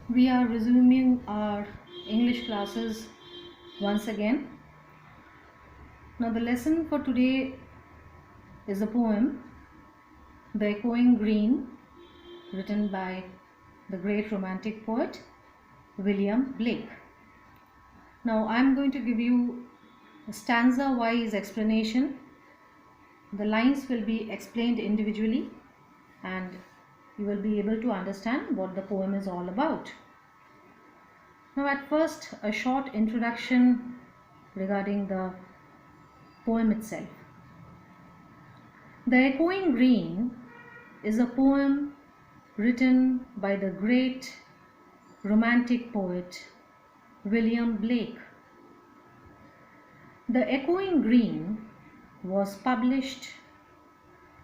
We are resuming our English classes once again. Now, the lesson for today is a poem, The Echoing Green, written by the great romantic poet William Blake. Now, I am going to give you a stanza-wise explanation. The lines will be explained individually and you will be able to understand what the poem is all about. Now, at first, a short introduction regarding the poem itself. The Echoing Green is a poem written by the great romantic poet William Blake. The Echoing Green was published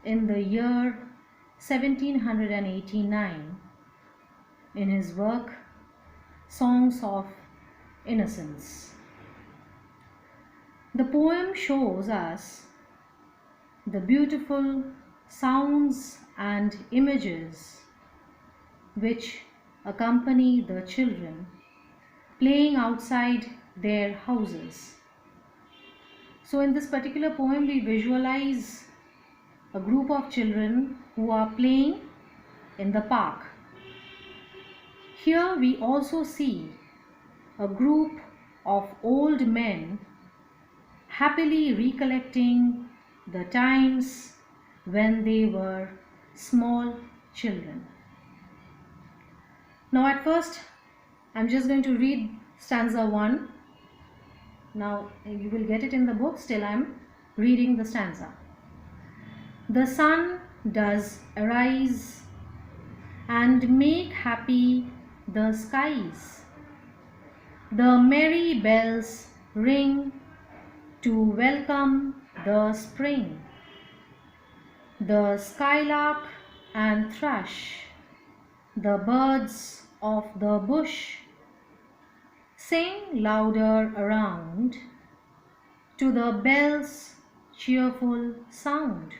in the year 1789 in his work Songs of Innocence. The poem shows us the beautiful sounds and images which accompany the children playing outside their houses. So in this particular poem we visualize a group of children who are playing in the park. Here we also see a group of old men happily recollecting the times when they were small children. Now at first I'm just going to read stanza 1. Now you will get it in the book, still I'm reading the stanza. The sun does arise and make happy the skies. The merry bells ring to welcome the spring. The skylark and thrush, the birds of the bush, sing louder around to the bells' cheerful sound,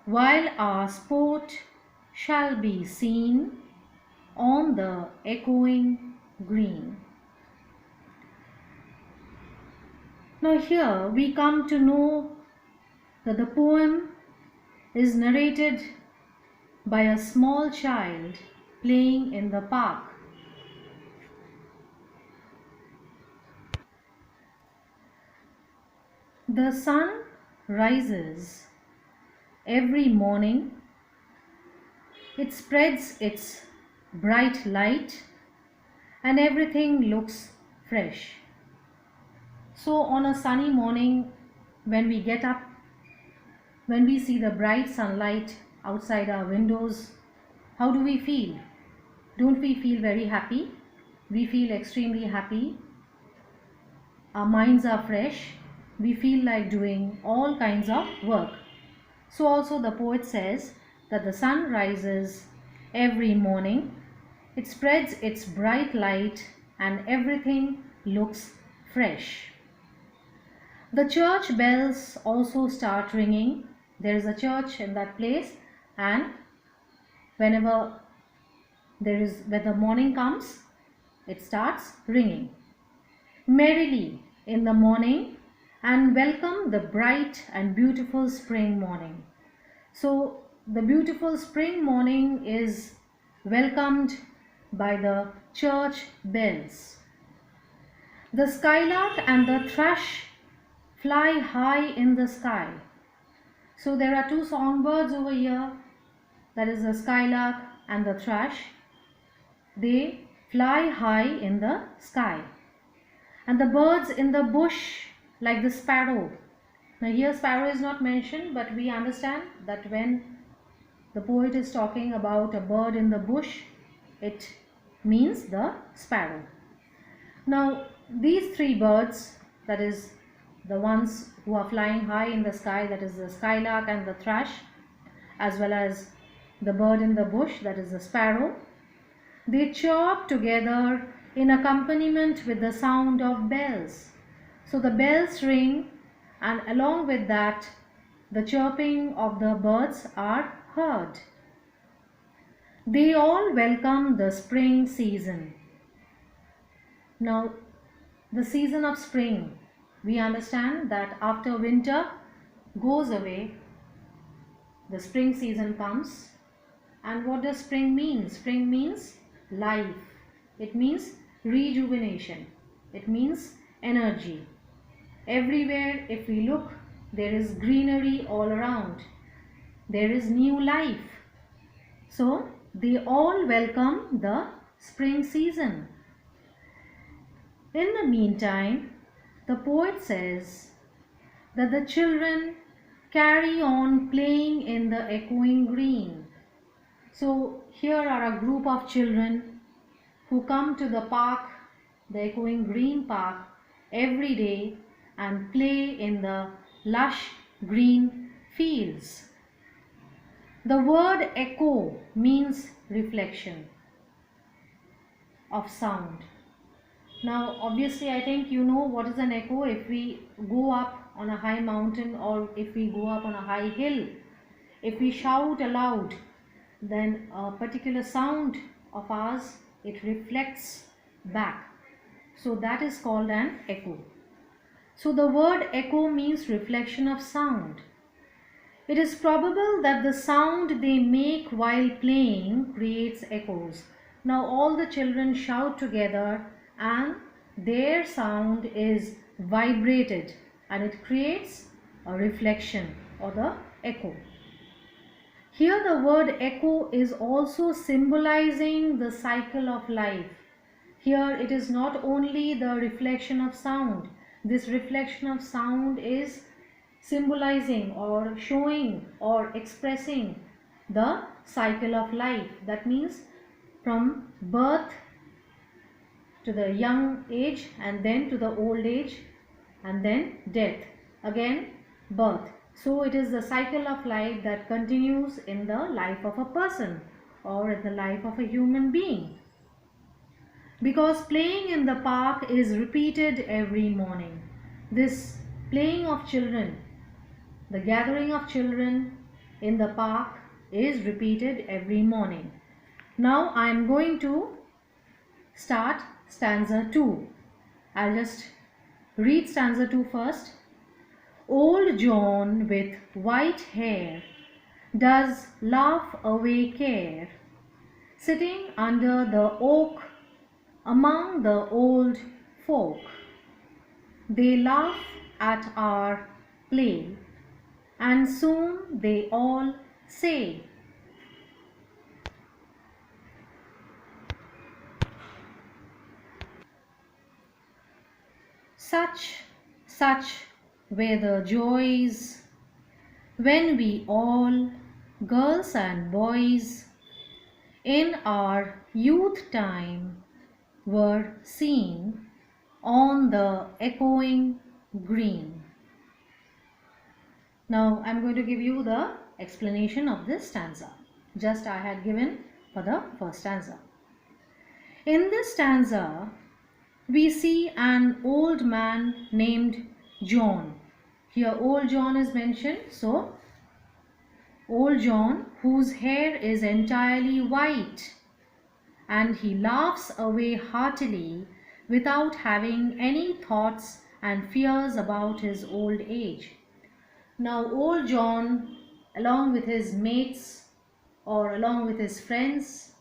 while our sport shall be seen on the echoing green. Now here we come to know that the poem is narrated by a small child playing in the park. The sun rises every morning. It spreads its bright light and everything looks fresh. So on a sunny morning, when we get up, when we see the bright sunlight outside our windows, how do we feel? Don't we feel very happy? We feel extremely happy. Our minds are fresh. We feel like doing all kinds of work. So also the poet says that the sun rises every morning. It spreads its bright light and everything looks fresh. The church bells also start ringing. There is a church in that place, and whenever when the morning comes, it starts ringing merrily in the morning and welcome the bright and beautiful spring morning. So the beautiful spring morning is welcomed by the church bells. The skylark and the thrush fly high in the sky. So there are two songbirds over here, that is the skylark and the thrush. They fly high in the sky. And the birds in the bush, like the sparrow. Now here sparrow is not mentioned, but we understand that when the poet is talking about a bird in the bush, it means the sparrow. Now these three birds, that is the ones who are flying high in the sky, that is the skylark and the thrush, as well as the bird in the bush, that is the sparrow, they chirp together in accompaniment with the sound of bells. So the bells ring, and along with that the chirping of the birds are heard. They all welcome the spring season. Now, the season of spring, we understand that after winter goes away, the spring season comes. And what does spring mean? Spring means life. It means rejuvenation. It means energy. Everywhere, if we look, there is greenery all around. There is new life. So, they all welcome the spring season. In the meantime, the poet says that the children carry on playing in the echoing green. So here are a group of children who come to the park, the echoing green park, every day and play in the lush green fields. The word echo means reflection of sound. Now obviously I think you know what is an echo. If we go up on a high mountain or if we go up on a high hill, if we shout aloud, then a particular sound of ours, it reflects back. So that is called an echo. So the word echo means reflection of sound. It is probable that the sound they make while playing creates echoes. Now all the children shout together and their sound is vibrated and it creates a reflection or the echo. Here the word echo is also symbolizing the cycle of life. Here it is not only the reflection of sound. This reflection of sound is symbolizing or showing or expressing the cycle of life. That means from birth to the young age and then to the old age and then death. Again birth. So it is the cycle of life that continues in the life of a person or in the life of a human being. Because playing in the park is repeated every morning. This playing of children, the gathering of children in the park is repeated every morning. Now I am going to start stanza 2. I'll just read stanza 2 first. Old John with white hair does laugh away care, sitting under the oak among the old folk. They laugh at our play, and soon they all say, such were the joys when we all, girls and boys, in our youth time were seen on the echoing green. Now I am going to give you the explanation of this stanza. Just I had given for the first stanza. In this stanza, we see an old man named John. Here old John is mentioned. So old John, whose hair is entirely white, and he laughs away heartily without having any thoughts and fears about his old age. Now old John, along with his mates or along with his friends,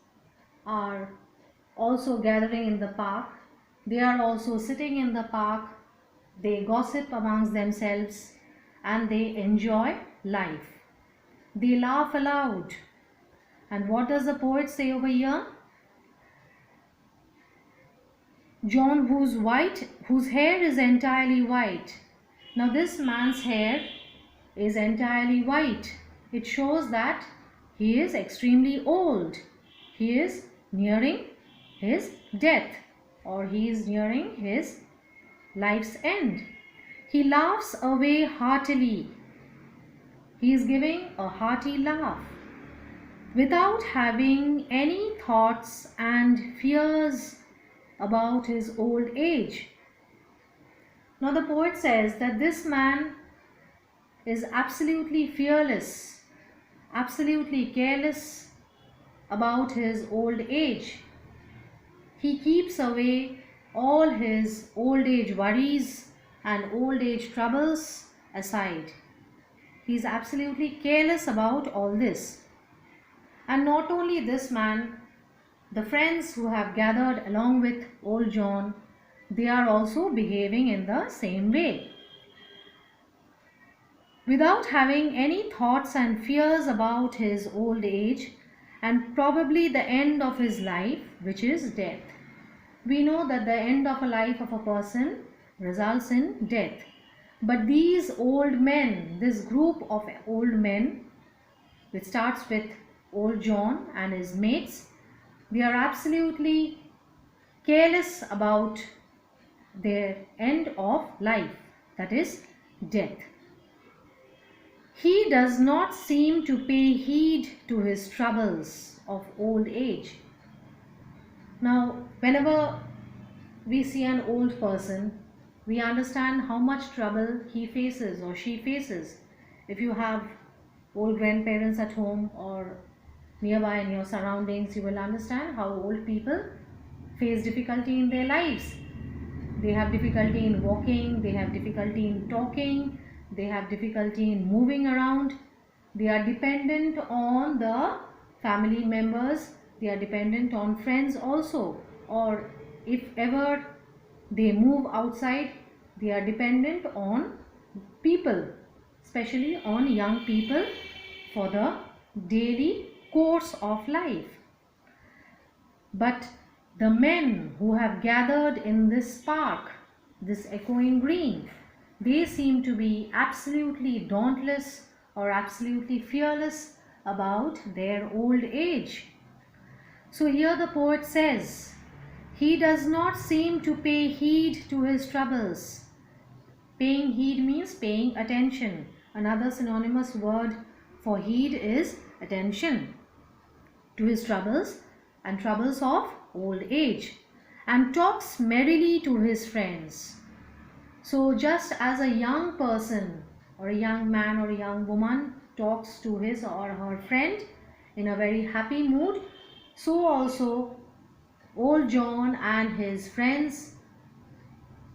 are also gathering in the park. They are also sitting in the park. They gossip amongst themselves and they enjoy life. They laugh aloud. And what does the poet say over here? John, whose hair is entirely white. Now this man's hair is entirely white. It shows that he is extremely old. He is nearing his death, or he is nearing his life's end. He laughs away heartily. He is giving a hearty laugh without having any thoughts and fears about his old age. Now the poet says that this man is absolutely fearless, absolutely careless about his old age. He keeps away all his old age worries and old age troubles aside. He is absolutely careless about all this. And not only this man, the friends who have gathered along with old John, they are also behaving in the same way. Without having any thoughts and fears about his old age and probably the end of his life, which is death. We know that the end of a life of a person results in death. But these old men, this group of old men, which starts with old John and his mates, they are absolutely careless about their end of life, that is death. He does not seem to pay heed to his troubles of old age. Now, whenever we see an old person, we understand how much trouble he faces or she faces. If you have old grandparents at home or nearby in your surroundings, you will understand how old people face difficulty in their lives. They have difficulty in walking, they have difficulty in talking, they have difficulty in moving around. They are dependent on the family members, they are dependent on friends also, or if ever they move outside, they are dependent on people, especially on young people, for the daily course of life. But the men who have gathered in this park, this echoing green, they seem to be absolutely dauntless or absolutely fearless about their old age. So here the poet says, he does not seem to pay heed to his troubles. Paying heed means paying attention. Another synonymous word for heed is attention to his troubles and troubles of old age, and talks merrily to his friends. So just as a young person or a young man or a young woman talks to his or her friend in a very happy mood, so also old John and his friends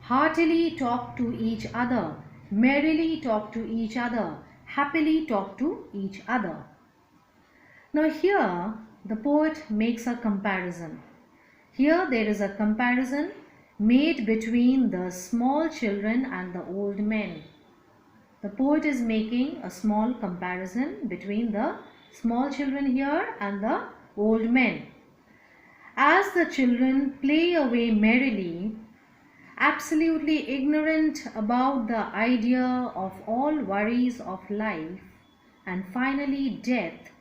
heartily talk to each other, merrily talk to each other, happily talk to each other. Now here the poet makes a comparison. Here there is a comparison made between the small children and the old men. The poet is making a small comparison between the small children here and the old men. As the children play away merrily, absolutely ignorant about the idea of all worries of life and finally death,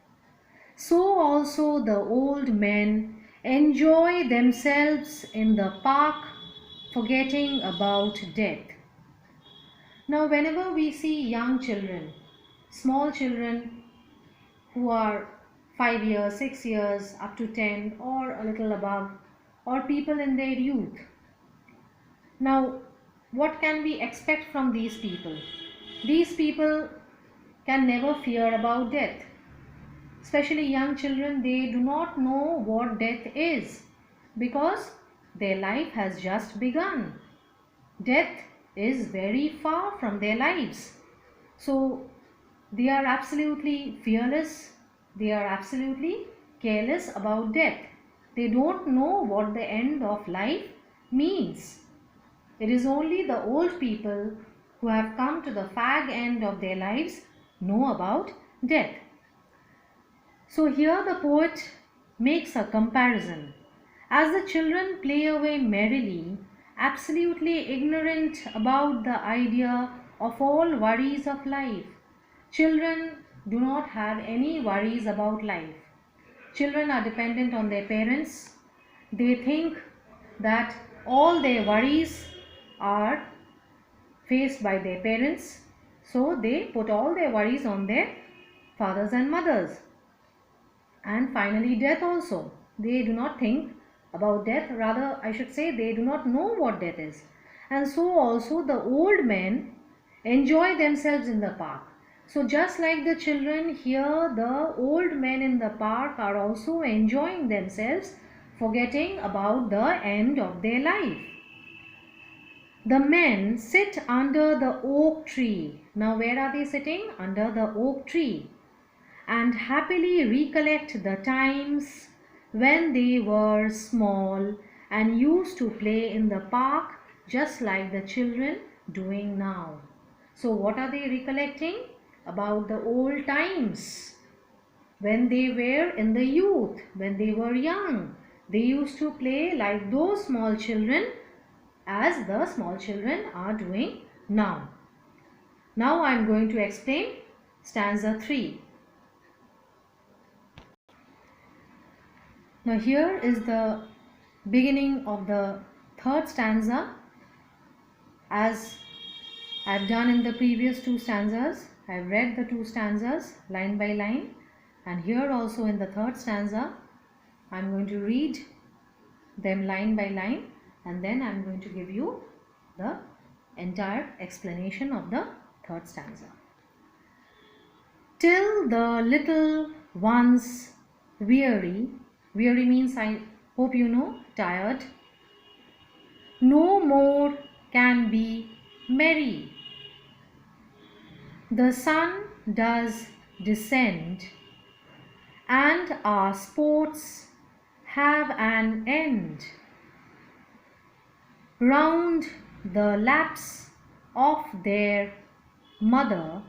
so also the old men enjoy themselves in the park, forgetting about death. Now, whenever we see young children, small children who are 5 years, 6 years, up to 10 or a little above, or people in their youth, now what can we expect from these people? These people can never fear about death. Especially young children, they do not know what death is because their life has just begun. Death is very far from their lives. So they are absolutely fearless. They are absolutely careless about death. They don't know what the end of life means. It is only the old people who have come to the fag end of their lives know about death. So here the poet makes a comparison. As the children play away merrily, absolutely ignorant about the idea of all worries of life. Children do not have any worries about life. Children are dependent on their parents. They think that all their worries are faced by their parents, so they put all their worries on their fathers and mothers. And finally death also. They do not think about death, rather I should say they do not know what death is. And so also the old men enjoy themselves in the park. So just like the children here, the old men in the park are also enjoying themselves, forgetting about the end of their life. The men sit under the oak tree. Now where are they sitting? Under the oak tree. And happily recollect the times when they were small and used to play in the park just like the children doing now. So what are they recollecting? About the old times when they were in the youth, when they were young. They used to play like those small children as the small children are doing now. Now I am going to explain stanza 3. Now here is the beginning of the third stanza. As I have done in the previous two stanzas, I have read the two stanzas line by line, and here also in the third stanza I am going to read them line by line, and then I am going to give you the entire explanation of the third stanza. Till the little ones weary means, I hope you know, tired, no more can be merry. The sun does descend, and our sports have an end. Round the laps of their mother,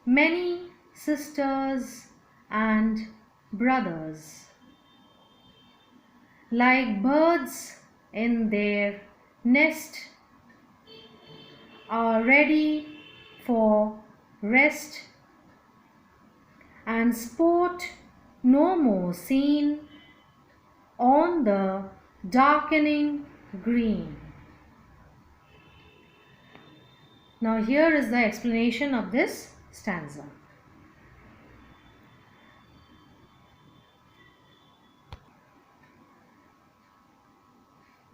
many sisters and brothers, like birds in their nest, are ready for rest, and sport no more seen on the darkening green. Now here is the explanation of this stanza.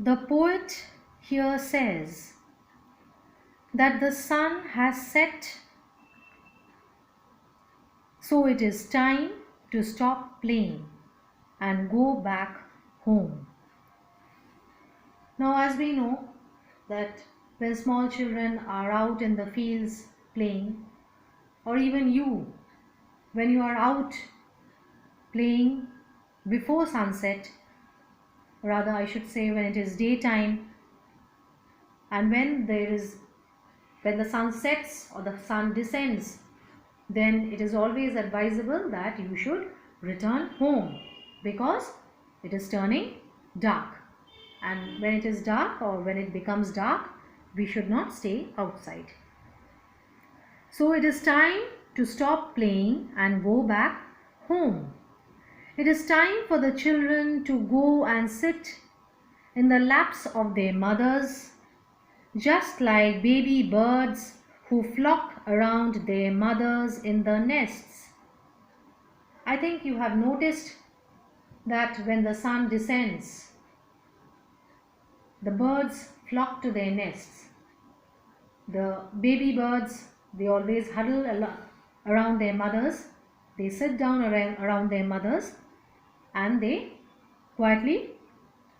The poet here says that the sun has set, so it is time to stop playing and go back home. Now as we know that when small children are out in the fields playing, or even you, when you are out playing before sunset, rather I should say when it is daytime, and when the sun sets or the sun descends, then it is always advisable that you should return home, because it is turning dark, and when it is dark or when it becomes dark, we should not stay outside. So it is time to stop playing and go back home. It is time for the children to go and sit in the laps of their mothers, just like baby birds who flock around their mothers in the nests. I think you have noticed that when the sun descends, the birds flock to their nests. The baby birds, they always huddle around their mothers. They sit down around their mothers, and they quietly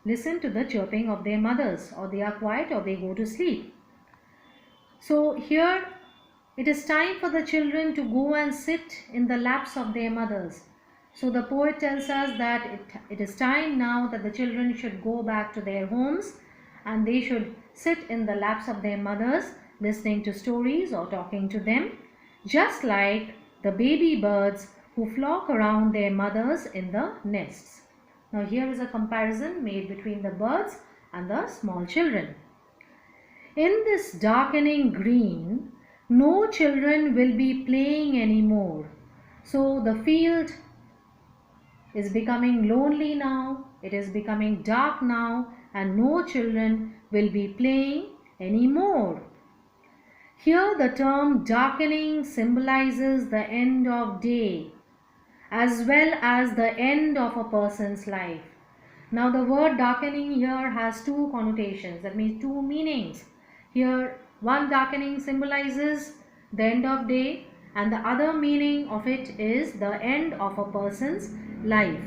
listen to the chirping of their mothers, or they are quiet or they go to sleep. So here it is time for the children to go and sit in the laps of their mothers. So the poet tells us that it is time now that the children should go back to their homes, and they should sit in the laps of their mothers, listening to stories or talking to them, just like the baby birds who flock around their mothers in the nests. Now here is a comparison made between the birds and the small children. In this darkening green, no children will be playing anymore. So the field is becoming lonely now, it is becoming dark now, and no children will be playing anymore. Here the term darkening symbolizes the end of day as well as the end of a person's life. Now the word darkening here has two connotations, that means two meanings. Here one darkening symbolizes the end of day, and the other meaning of it is the end of a person's life.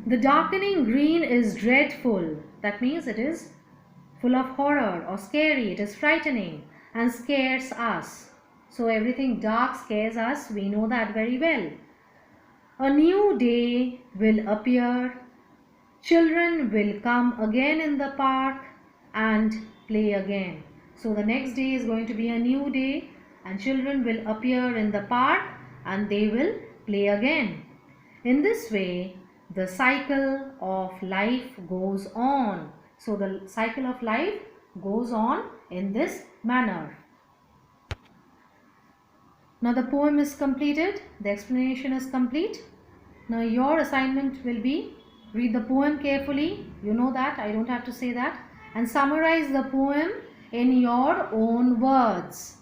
The darkening green is dreadful. That means it is full of horror or scary. It is frightening and scares us. So everything dark scares us. We know that very well. A new day will appear. Children will come again in the park and play again. So the next day is going to be a new day and children will appear in the park and they will play again. In this way, the cycle of life goes on. So the cycle of life goes on in this manner. Now the poem is completed. The explanation is complete. Now your assignment will be read the poem carefully. You know that. I don't have to say that. And summarize the poem in your own words.